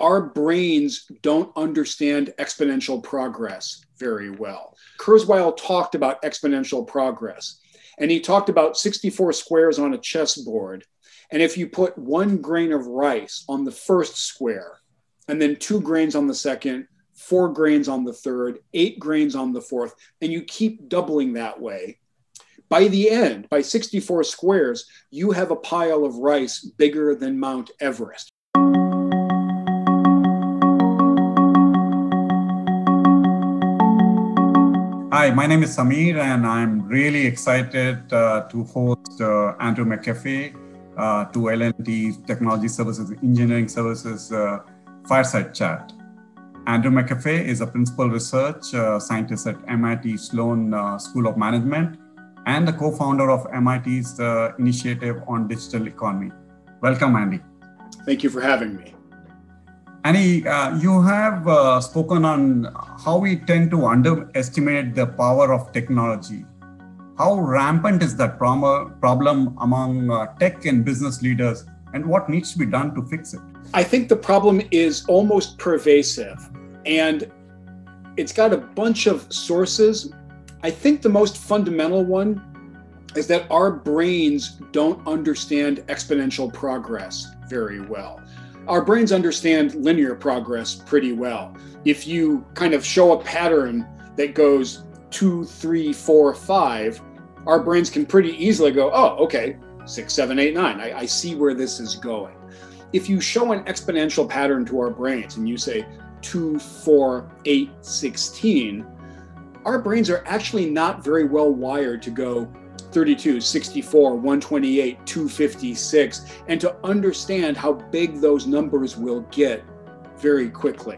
our brains don't understand exponential progress very well. Kurzweil talked about exponential progress, and he talked about 64 squares on a chessboard. And if you put 1 grain of rice on the first square, and then 2 grains on the second, 4 grains on the third, 8 grains on the fourth, and you keep doubling that way, by the end, by 64 squares, you have a pile of rice bigger than Mount Everest. Hi, my name is Samir, and I'm really excited to host Andrew Mcafee to L&T Technology Services, Engineering Services Fireside Chat. Andrew Mcafee is a principal research scientist at MIT Sloan School of Management and the co-founder of MIT's initiative on digital economy. Welcome, Andy. Thank you for having me. Andy, you have spoken on how we tend to underestimate the power of technology. How rampant is that problem among tech and business leaders, and what needs to be done to fix it? I think the problem is almost pervasive, and it's got a bunch of sources. I think the most fundamental one is that our brains don't understand exponential progress very well. Our brains understand linear progress pretty well. If you kind of show a pattern that goes 2, 3, 4, 5, our brains can pretty easily go, oh, okay, 6, 7, 8, 9. I see where this is going. If you show an exponential pattern to our brains and you say 2, 4, 8, 16, our brains are actually not very well wired to go 32, 64, 128, 256, and to understand how big those numbers will get very quickly.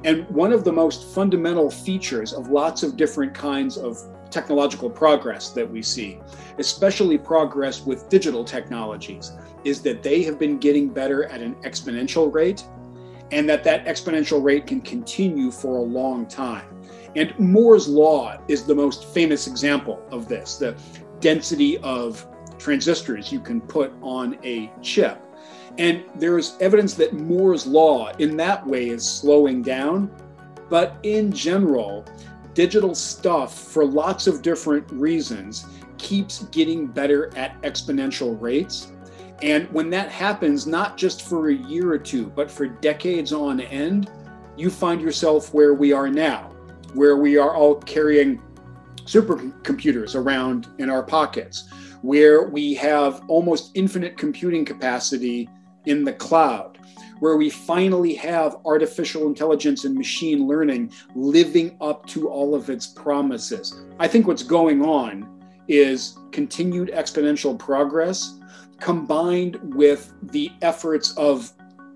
And one of the most fundamental features of lots of different kinds of technological progress that we see, especially progress with digital technologies, is that they have been getting better at an exponential rate, and that exponential rate can continue for a long time. And Moore's law is the most famous example of this, the density of transistors you can put on a chip. And there's evidence that Moore's law in that way is slowing down. But in general, digital stuff, for lots of different reasons, keeps getting better at exponential rates. And when that happens, not just for a year or two, but for decades on end, you find yourself where we are now, where we are all carrying supercomputers around in our pockets, where we have almost infinite computing capacity in the cloud, where we finally have artificial intelligence and machine learning living up to all of its promises. I think what's going on is continued exponential progress combined with the efforts of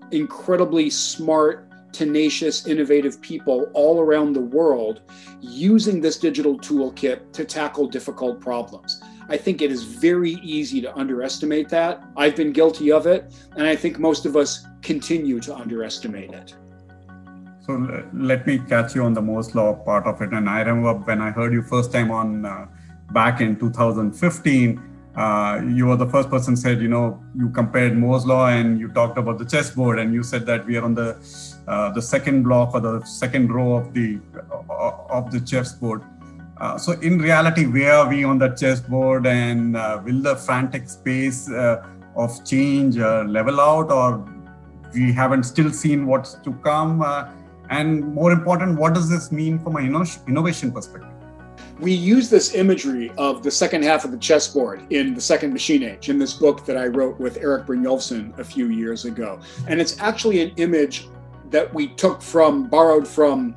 incredibly smart, tenacious, innovative people all around the world using this digital toolkit to tackle difficult problems. I think it is very easy to underestimate that. I've been guilty of it, and I think most of us continue to underestimate it. So let me catch you on the Moore's law part of it. And I remember when I heard you first time on back in 2015, you were the first person said, you compared Moore's law and you talked about the chessboard, and you said that we are on the second block or the second row of the chessboard. So in reality, where are we on that chessboard, and will the frantic space of change level out, or we haven't still seen what's to come? And more important, what does this mean from an innovation perspective? We use this imagery of the second half of the chessboard in The Second Machine Age, in this book that I wrote with Eric Brynjolfsson a few years ago. And it's actually an image that we borrowed from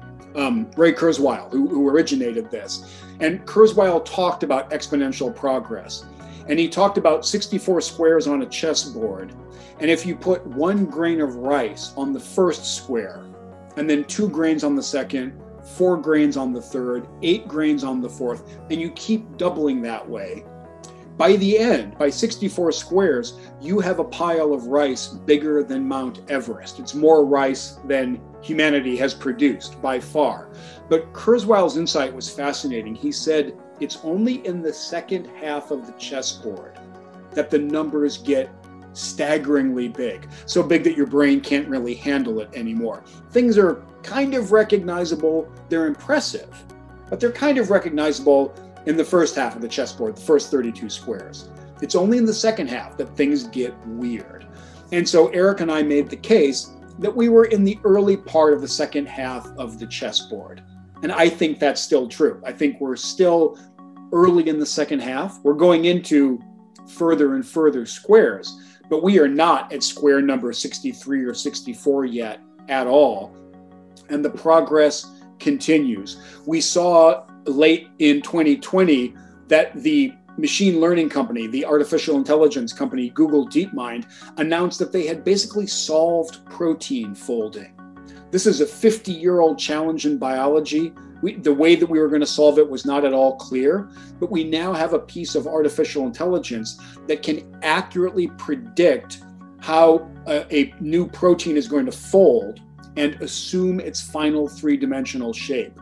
Ray Kurzweil, who originated this. And Kurzweil talked about exponential progress. And he talked about 64 squares on a chessboard. And if you put 1 grain of rice on the first square, and then 2 grains on the second, 4 grains on the third, 8 grains on the fourth, and you keep doubling that way, by the end, by 64 squares, you have a pile of rice bigger than Mount Everest. It's more rice than humanity has produced by far. But Kurzweil's insight was fascinating. He said it's only in the second half of the chessboard that the numbers get staggeringly big, so big that your brain can't really handle it anymore. Things are kind of recognizable, they're impressive, but they're kind of recognizable in the first half of the chessboard, the first 32 squares. It's only in the second half that things get weird. And so Eric and I made the case that we were in the early part of the second half of the chessboard. And I think that's still true. I think we're still early in the second half. We're going into further and further squares, but we are not at square number 63 or 64 yet at all. And the progress continues. We saw late in 2020 that the machine learning company, the artificial intelligence company, Google DeepMind, announced that they had basically solved protein folding. This is a 50-year-old challenge in biology. The way that we were going to solve it was not at all clear, but we now have a piece of artificial intelligence that can accurately predict how a new protein is going to fold and assume its final three-dimensional shape.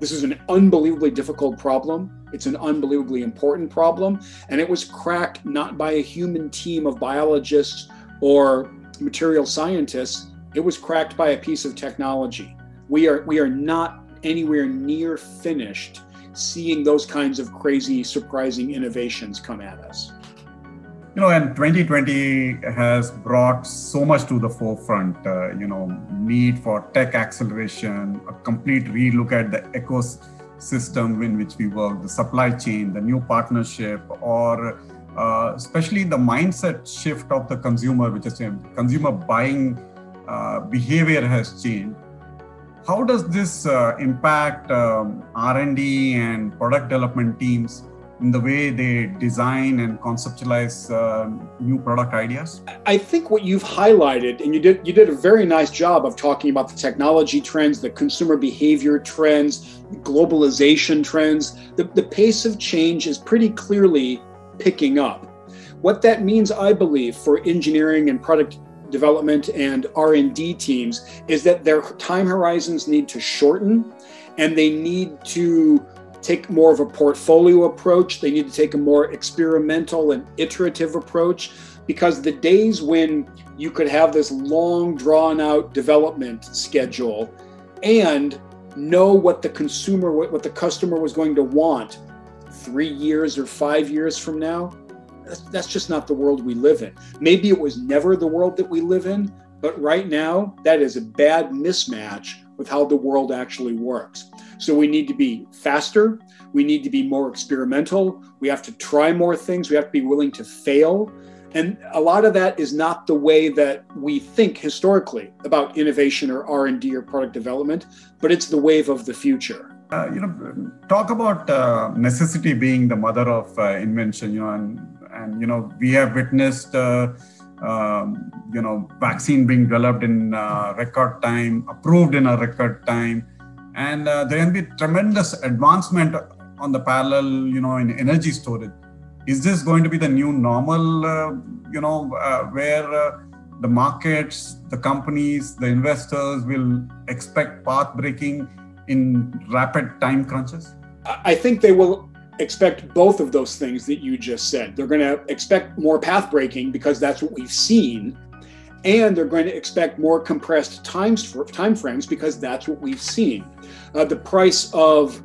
This is an unbelievably difficult problem. It's an unbelievably important problem, and it was cracked not by a human team of biologists or material scientists. It was cracked by a piece of technology. We are not anywhere near finished seeing those kinds of crazy, surprising innovations come at us. And 2020 has brought so much to the forefront, need for tech acceleration, a complete relook at the ecosystem in which we work, the supply chain, the new partnership, or especially the mindset shift of the consumer, which is consumer buying behavior has changed. How does this impact R&D and product development teams in the way they design and conceptualize new product ideas? I think what you've highlighted, and you did a very nice job of talking about the technology trends, the consumer behavior trends, globalization trends. The pace of change is pretty clearly picking up. What that means, I believe, for engineering and product development and R&D teams is that their time horizons need to shorten, and they need to take more of a portfolio approach. They need to take a more experimental and iterative approach, because the days when you could have this long drawn out development schedule and know what the consumer, what the customer was going to want 3 years or 5 years from now, that's just not the world we live in. Maybe it was never the world that we live in, but right now that is a bad mismatch with how the world actually works. So we need to be faster. We need to be more experimental. We have to try more things. We have to be willing to fail. And a lot of that is not the way that we think historically about innovation or R&D or product development, but it's the wave of the future. Talk about necessity being the mother of invention, and we have witnessed vaccine being developed in record time, approved in a record time, and there can be tremendous advancement on the parallel, in energy storage. Is this going to be the new normal, where the markets, the companies, the investors will expect path breaking in rapid time crunches? I think they will expect both of those things that you just said. They're going to expect more path breaking because that's what we've seen, and they're going to expect more compressed time frames because that's what we've seen. The price of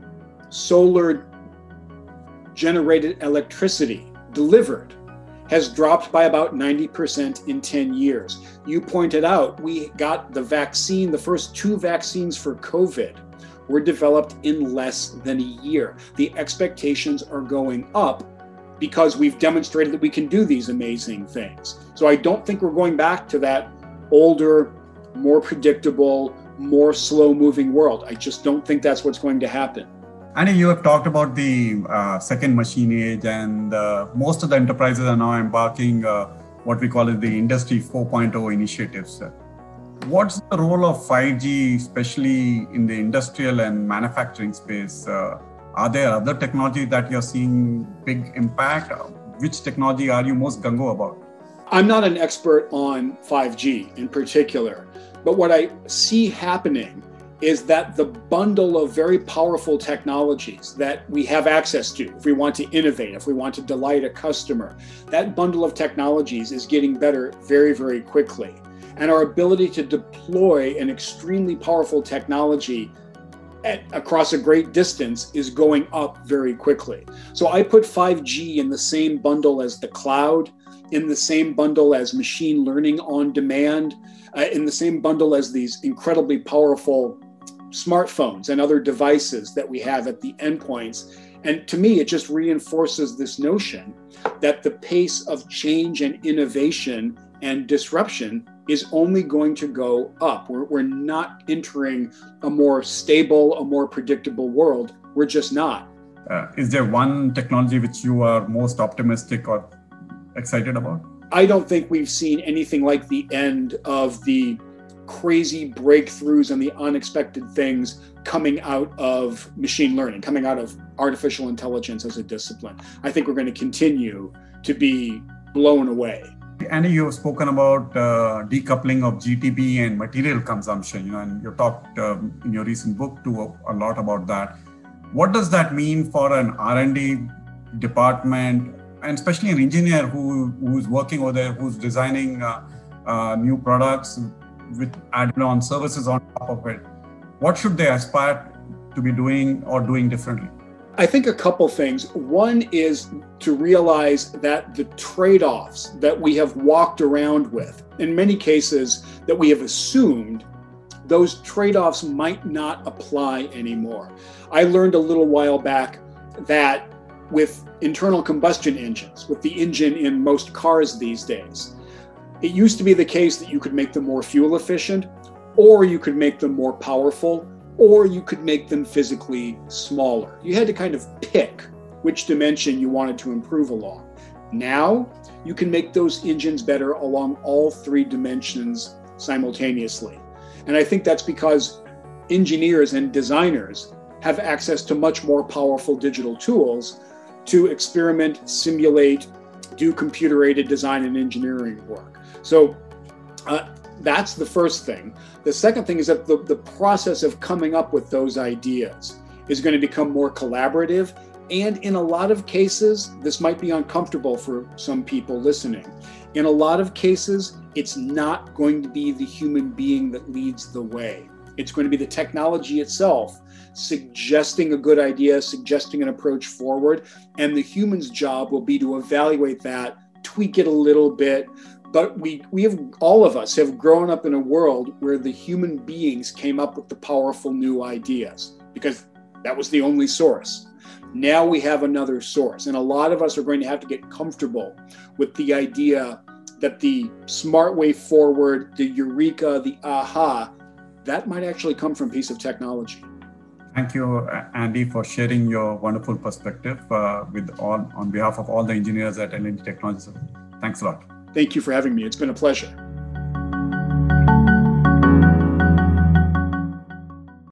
solar generated electricity delivered has dropped by about 90% in 10 years. You pointed out we got the vaccine, the first 2 vaccines for COVID were developed in less than a year. The expectations are going up because we've demonstrated that we can do these amazing things. So I don't think we're going back to that older, more predictable, more slow-moving world. I just don't think that's what's going to happen. Andy, you have talked about the second machine age, and most of the enterprises are now embarking what we call it the Industry 4.0 initiatives. What's the role of 5G, especially in the industrial and manufacturing space? Are there other technologies that you're seeing big impact? Which technology are you most gung-ho about? I'm not an expert on 5G in particular, but what I see happening is that the bundle of very powerful technologies that we have access to, if we want to innovate, if we want to delight a customer, that bundle of technologies is getting better very, very quickly. And our ability to deploy an extremely powerful technology across a great distance is going up very quickly. So I put 5G in the same bundle as the cloud, in the same bundle as machine learning on demand, in the same bundle as these incredibly powerful smartphones and other devices that we have at the endpoints. And to me, it just reinforces this notion that the pace of change and innovation and disruption is only going to go up. We're not entering a more stable, a more predictable world. We're just not. Is there one technology which you are most optimistic or excited about? I don't think we've seen anything like the end of the crazy breakthroughs and the unexpected things coming out of machine learning, coming out of artificial intelligence as a discipline. I think we're going to continue to be blown away. Andy, you've spoken about decoupling of GDP and material consumption, and you talked in your recent book too a lot about that. What does that mean for an R&D department, and especially an engineer who's working over there, who's designing new products with add-on services on top of it? What should they aspire to be doing or doing differently? I think a couple things. One is to realize that the trade-offs that we have walked around with, in many cases that we have assumed, those trade-offs might not apply anymore. I learned a little while back that with internal combustion engines, with the engine in most cars these days, it used to be the case that you could make them more fuel efficient, or you could make them more powerful, or you could make them physically smaller. You had to kind of pick which dimension you wanted to improve along. Now, you can make those engines better along all three dimensions simultaneously. And I think that's because engineers and designers have access to much more powerful digital tools to experiment, simulate, do computer-aided design and engineering work. So that's the first thing. The second thing is that the process of coming up with those ideas is going to become more collaborative. And in a lot of cases, this might be uncomfortable for some people listening. In a lot of cases, it's not going to be the human being that leads the way. It's going to be the technology itself suggesting a good idea, suggesting an approach forward. And the human's job will be to evaluate that, tweak it a little bit. But we have, all of us have grown up in a world where the human beings came up with the powerful new ideas because that was the only source. Now we have another source. And a lot of us are going to have to get comfortable with the idea that the smart way forward, the eureka, the aha, that might actually come from a piece of technology. Thank you, Andy, for sharing your wonderful perspective on behalf of all the engineers at L&T Technologies. Thanks a lot. Thank you for having me. It's been a pleasure.